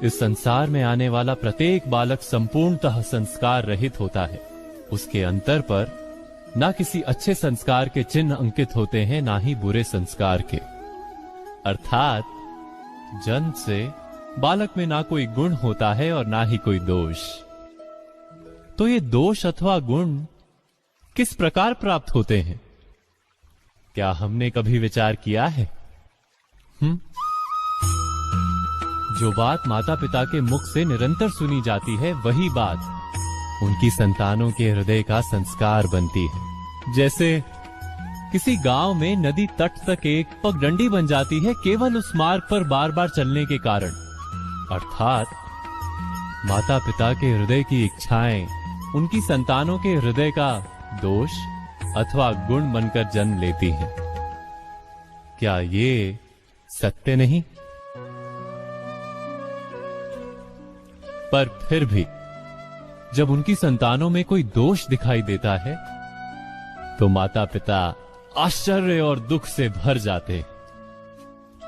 इस संसार में आने वाला प्रत्येक बालक संपूर्णतः संस्कार रहित होता है। उसके अंतर पर ना किसी अच्छे संस्कार के चिन्ह अंकित होते हैं, ना ही बुरे संस्कार के। अर्थात जन्म से बालक में ना कोई गुण होता है और ना ही कोई दोष। तो ये दोष अथवा गुण किस प्रकार प्राप्त होते हैं, क्या हमने कभी विचार किया है? जो बात माता पिता के मुख से निरंतर सुनी जाती है, वही बात उनकी संतानों के हृदय का संस्कार बनती है। जैसे किसी गांव में नदी तट तक एक पगडंडी बन जाती है केवल उस मार्ग पर बार बार चलने के कारण। अर्थात माता पिता के हृदय की इच्छाएं उनकी संतानों के हृदय का दोष अथवा गुण बनकर जन्म लेती हैं। क्या ये सत्य नहीं? पर फिर भी जब उनकी संतानों में कोई दोष दिखाई देता है तो माता पिता आश्चर्य और दुख से भर जाते।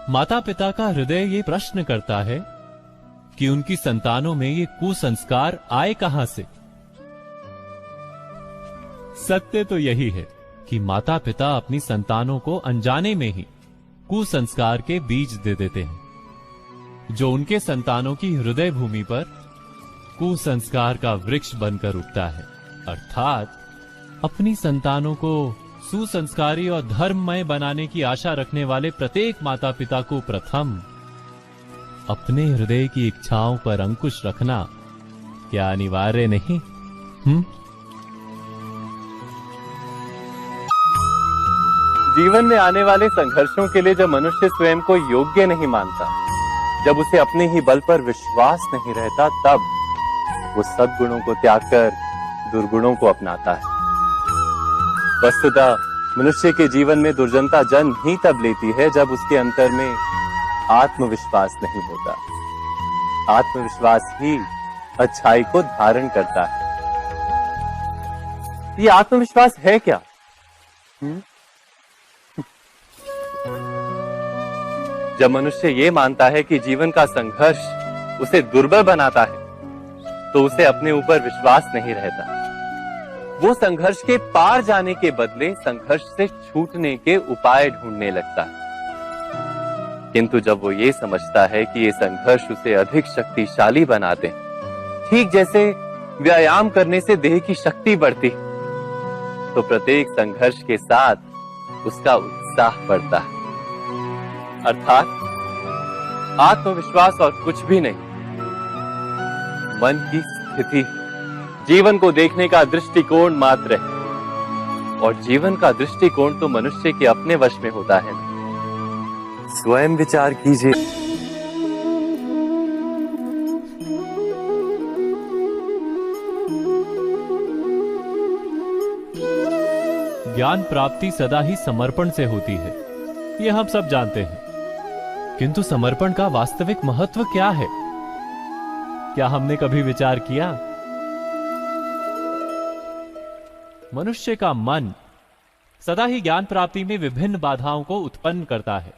माता पिता का हृदय ये प्रश्न करता है कि उनकी संतानों में ये कुसंस्कार आए कहां से। सत्य तो यही है कि माता पिता अपनी संतानों को अनजाने में ही कुसंस्कार के बीज दे देते हैं, जो उनके संतानों की हृदय भूमि पर कुसंस्कार का वृक्ष बनकर उगता है। अर्थात अपनी संतानों को सुसंस्कारी और धर्ममय बनाने की आशा रखने वाले प्रत्येक माता पिता को प्रथम अपने हृदय की इच्छाओं पर अंकुश रखना क्या अनिवार्य नहीं? जीवन में आने वाले संघर्षों के लिए जब मनुष्य स्वयं को योग्य नहीं मानता, जब उसे अपने ही बल पर विश्वास नहीं रहता, तब वो सद्गुणों को त्याग कर दुर्गुणों को अपनाता है। वस्तुतः मनुष्य के जीवन में दुर्जनता जन्म ही तब लेती है जब उसके अंतर में आत्मविश्वास नहीं होता। आत्मविश्वास ही अच्छाई को धारण करता है। ये आत्मविश्वास है क्या? जब मनुष्य ये मानता है कि जीवन का संघर्ष उसे दुर्बल बनाता है, तो उसे अपने ऊपर विश्वास नहीं रहता। वो संघर्ष के पार जाने के बदले संघर्ष से छूटने के उपाय ढूंढने लगता है। किंतु जब वो ये समझता है कि ये संघर्ष उसे अधिक शक्तिशाली बनाते हैं, ठीक जैसे व्यायाम करने से देह की शक्ति बढ़ती, तो प्रत्येक संघर्ष के साथ उसका उत्साह बढ़ता है। अर्थात आत्मविश्वास और कुछ भी नहीं, मन की स्थिति, जीवन को देखने का दृष्टिकोण मात्र है। और जीवन का दृष्टिकोण तो मनुष्य के अपने वश में होता है। स्वयं विचार कीजिए। ज्ञान प्राप्ति सदा ही समर्पण से होती है, ये हम सब जानते हैं। किंतु समर्पण का वास्तविक महत्व क्या है? क्या हमने कभी विचार किया? मनुष्य का मन सदा ही ज्ञान प्राप्ति में विभिन्न बाधाओं को उत्पन्न करता है।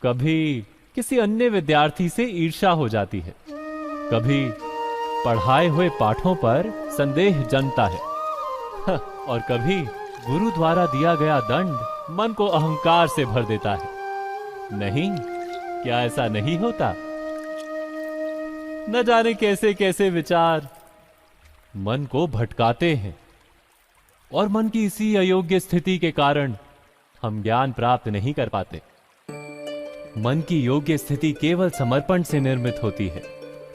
कभी किसी अन्य विद्यार्थी से ईर्ष्या हो जाती है, कभी पढ़ाए हुए पाठों पर संदेह जन्मता है और कभी गुरु द्वारा दिया गया दंड मन को अहंकार से भर देता है। नहीं, क्या ऐसा नहीं होता? न जाने कैसे कैसे विचार मन को भटकाते हैं और मन की इसी अयोग्य स्थिति के कारण हम ज्ञान प्राप्त नहीं कर पाते। मन की योग्य स्थिति केवल समर्पण से निर्मित होती है।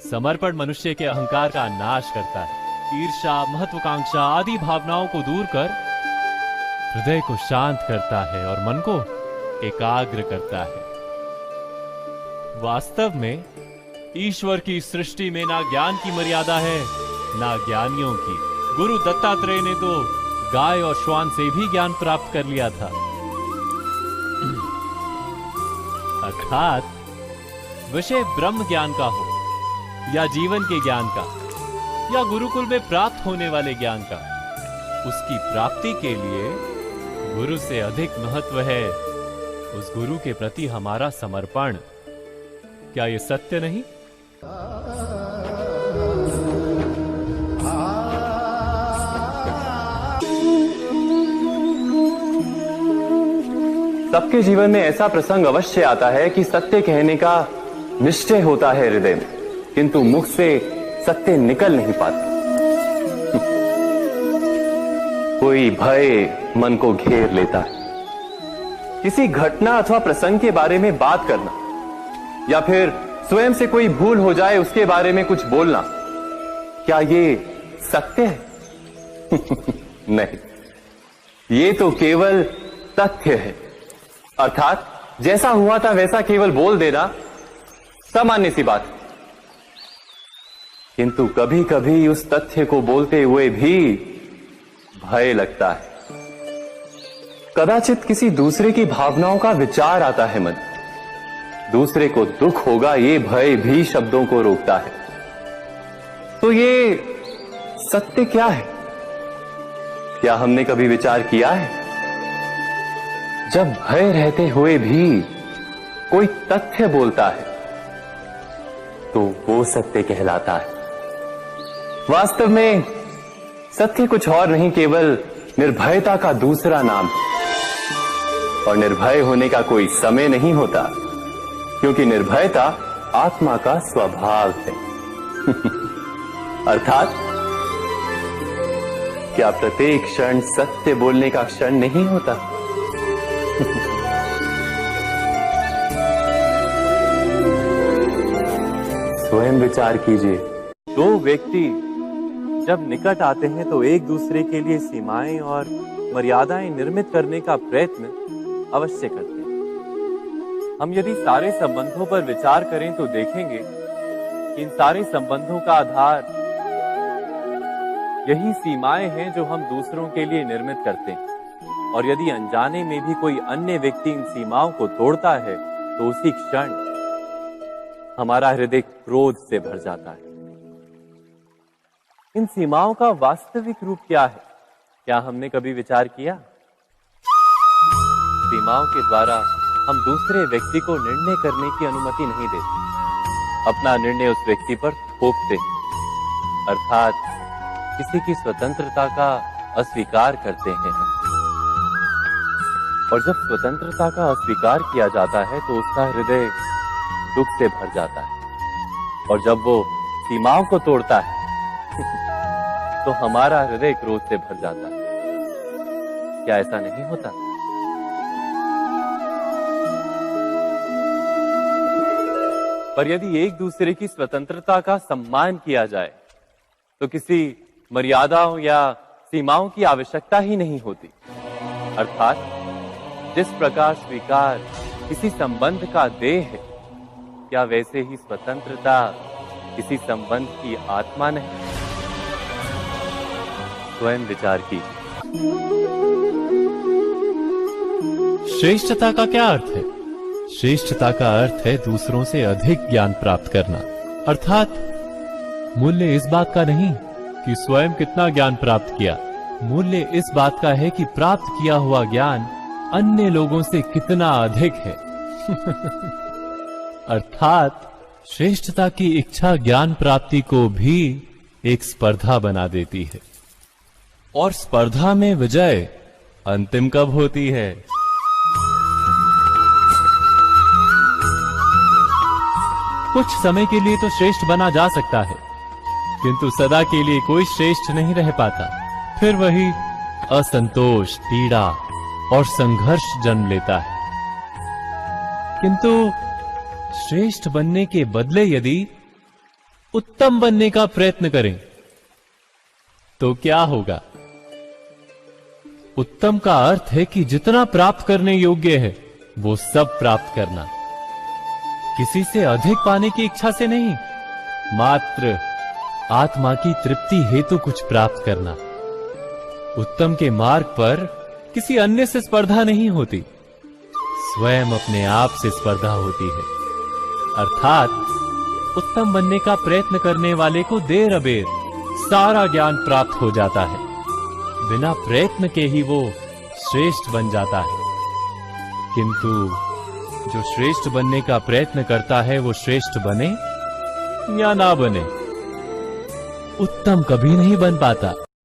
समर्पण मनुष्य के अहंकार का नाश करता है, ईर्ष्या, महत्वाकांक्षा आदि भावनाओं को दूर कर हृदय को शांत करता है और मन को एकाग्र करता है। वास्तव में ईश्वर की सृष्टि में ना ज्ञान की मर्यादा है, ना ज्ञानियों की। गुरु दत्तात्रेय ने तो गाय और श्वान से भी ज्ञान प्राप्त कर लिया था। अर्थात विषय ब्रह्म ज्ञान का हो या जीवन के ज्ञान का या गुरुकुल में प्राप्त होने वाले ज्ञान का, उसकी प्राप्ति के लिए गुरु से अधिक महत्व है उस गुरु के प्रति हमारा समर्पण। क्या यह सत्य नहीं? सबके जीवन में ऐसा प्रसंग अवश्य आता है कि सत्य कहने का निश्चय होता है हृदय में, किंतु मुख से सत्य निकल नहीं पाता। कोई भय मन को घेर लेता है। किसी घटना अथवा प्रसंग के बारे में बात करना या फिर स्वयं से कोई भूल हो जाए उसके बारे में कुछ बोलना, क्या ये सत्य है? नहीं, ये तो केवल तथ्य है। अर्थात जैसा हुआ था वैसा केवल बोल देना सामान्य सी बात है। किंतु कभी कभी उस तथ्य को बोलते हुए भी भय लगता है। कदाचित किसी दूसरे की भावनाओं का विचार आता है मन, दूसरे को दुख होगा ये भय भी शब्दों को रोकता है। तो ये सत्य क्या है? क्या हमने कभी विचार किया है? जब भय रहते हुए भी कोई तथ्य बोलता है तो वो सत्य कहलाता है। वास्तव में सत्य कुछ और नहीं, केवल निर्भयता का दूसरा नाम है। और निर्भय होने का कोई समय नहीं होता, क्योंकि निर्भयता आत्मा का स्वभाव है। अर्थात क्या प्रत्येक क्षण सत्य बोलने का क्षण नहीं होता? स्वयं विचार कीजिए। दो व्यक्ति जब निकट आते हैं तो एक दूसरे के लिए सीमाएं और मर्यादाएं निर्मित करने का प्रयत्न अवश्य करते हैं। हम यदि सारे संबंधों पर विचार करें तो देखेंगे कि इन सारे संबंधों का आधार यही सीमाएं हैं जो हम दूसरों के लिए निर्मित करते हैं। और यदि अनजाने में भी कोई अन्य व्यक्ति इन सीमाओं को तोड़ता है तो उसी क्षण हमारा हृदय क्रोध से भर जाता है। इन सीमाओं का वास्तविक रूप क्या है? क्या हमने कभी विचार किया? सीमाओं के द्वारा हम दूसरे व्यक्ति को निर्णय करने की अनुमति नहीं देते, अपना निर्णय उस व्यक्ति पर थोपते हैं, अर्थात किसी की स्वतंत्रता का अस्वीकार करते हैं। और जब स्वतंत्रता का अस्वीकार किया जाता है तो उसका हृदय दुख से भर जाता है। और जब वो सीमाओं को तोड़ता है तो हमारा हृदय क्रोध से भर जाता है। क्या ऐसा नहीं होता? पर यदि एक दूसरे की स्वतंत्रता का सम्मान किया जाए तो किसी मर्यादाओं या सीमाओं की आवश्यकता ही नहीं होती। अर्थात जिस प्रकार स्वीकार किसी संबंध का देह है, क्या वैसे ही स्वतंत्रता किसी संबंध की आत्मा नहीं? स्वयं विचार कीजिए। श्रेष्ठता का क्या अर्थ है? श्रेष्ठता का अर्थ है दूसरों से अधिक ज्ञान प्राप्त करना। अर्थात मूल्य इस बात का नहीं कि स्वयं कितना ज्ञान प्राप्त किया, मूल्य इस बात का है कि प्राप्त किया हुआ ज्ञान अन्य लोगों से कितना अधिक है। अर्थात श्रेष्ठता की इच्छा ज्ञान प्राप्ति को भी एक स्पर्धा बना देती है। और स्पर्धा में विजय अंतिम कब होती है? कुछ समय के लिए तो श्रेष्ठ बना जा सकता है, किंतु सदा के लिए कोई श्रेष्ठ नहीं रह पाता। फिर वही असंतोष, पीड़ा और संघर्ष जन्म लेता है। किंतु श्रेष्ठ बनने के बदले यदि उत्तम बनने का प्रयत्न करें तो क्या होगा? उत्तम का अर्थ है कि जितना प्राप्त करने योग्य है वो सब प्राप्त करना, किसी से अधिक पाने की इच्छा से नहीं, मात्र आत्मा की तृप्ति हेतु कुछ प्राप्त करना। उत्तम के मार्ग पर किसी अन्य से स्पर्धा नहीं होती, स्वयं अपने आप से स्पर्धा होती है। अर्थात उत्तम बनने का प्रयत्न करने वाले को देर अबेर सारा ज्ञान प्राप्त हो जाता है, बिना प्रयत्न के ही वो श्रेष्ठ बन जाता है। किंतु जो श्रेष्ठ बनने का प्रयत्न करता है वो श्रेष्ठ बने या ना बने, उत्तम कभी नहीं बन पाता।